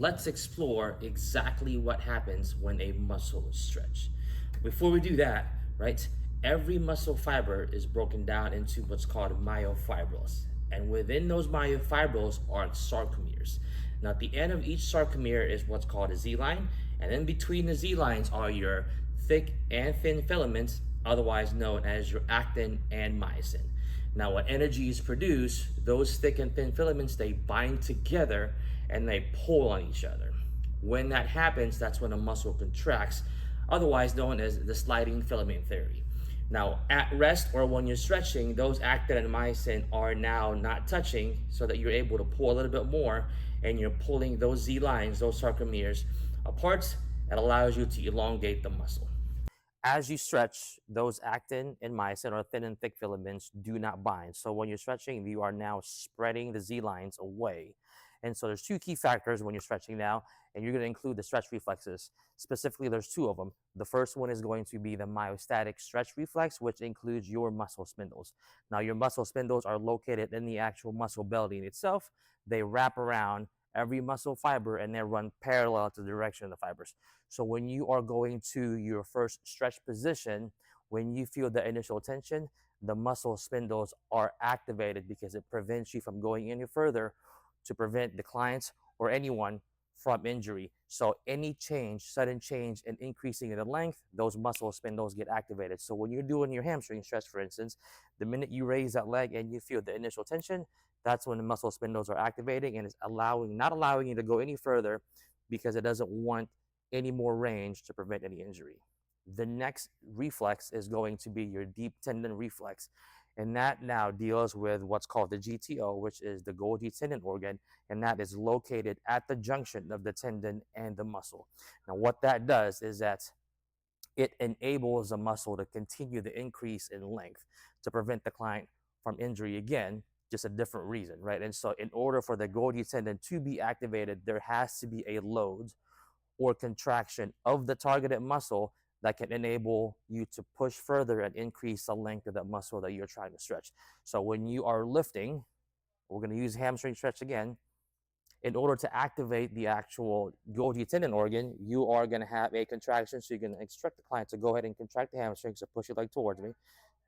Let's explore exactly what happens when a muscle is stretched. Before we do that, right, every muscle fiber is broken down into what's called myofibrils. And within those myofibrils are sarcomeres. Now, at the end of each sarcomere is what's called a Z line, and in between the Z lines are your thick and thin filaments, otherwise known as your actin and myosin. Now, when energy is produced, those thick and thin filaments they bind together and they pull on each other. When that happens, that's when a muscle contracts, otherwise known as the sliding filament theory. Now, at rest or when you're stretching, those actin and myosin are now not touching, so that you're able to pull a little bit more, and you're pulling those Z lines, those sarcomeres, apart. That allows you to elongate the muscle. As you stretch, those actin and myosin or thin and thick filaments do not bind. So when you're stretching, you are now spreading the Z lines away. And so there's two key factors when you're stretching now, and you're going to include the stretch reflexes. Specifically, there's two of them. The first one is going to be the myostatic stretch reflex, which includes your muscle spindles. Now, your muscle spindles are located in the actual muscle belly itself. They wrap around every muscle fiber and they run parallel to the direction of the fibers. So when you are going to your first stretch position, when you feel the initial tension, the muscle spindles are activated because it prevents you from going any further to prevent the clients or anyone from injury. So any change, sudden change in increasing in the length, those muscle spindles get activated. So when you're doing your hamstring stretch, for instance, the minute you raise that leg and you feel the initial tension, that's when the muscle spindles are activating and it's not allowing you to go any further because it doesn't want any more range to prevent any injury. The next reflex is going to be your deep tendon reflex. And that now deals with what's called the GTO, which is the Golgi tendon organ, and that is located at the junction of the tendon and the muscle. Now, what that does is that it enables the muscle to continue the increase in length to prevent the client from injury again, just a different reason, right? And so, in order for the Golgi tendon to be activated, there has to be a load or contraction of the targeted muscle that can enable you to push further and increase the length of that muscle that you're trying to stretch. So when you are lifting, we're going to use hamstring stretch again. In order to activate the actual Golgi tendon organ, you are going to have a contraction. So you're going to instruct the client to go ahead and contract the hamstring. So push your leg towards me.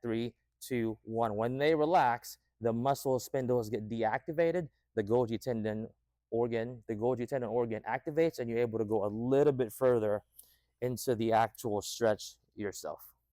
3, 2, 1. When they relax, the muscle spindles get deactivated. The Golgi tendon organ activates, and you're able to go a little bit further into the actual stretch yourself.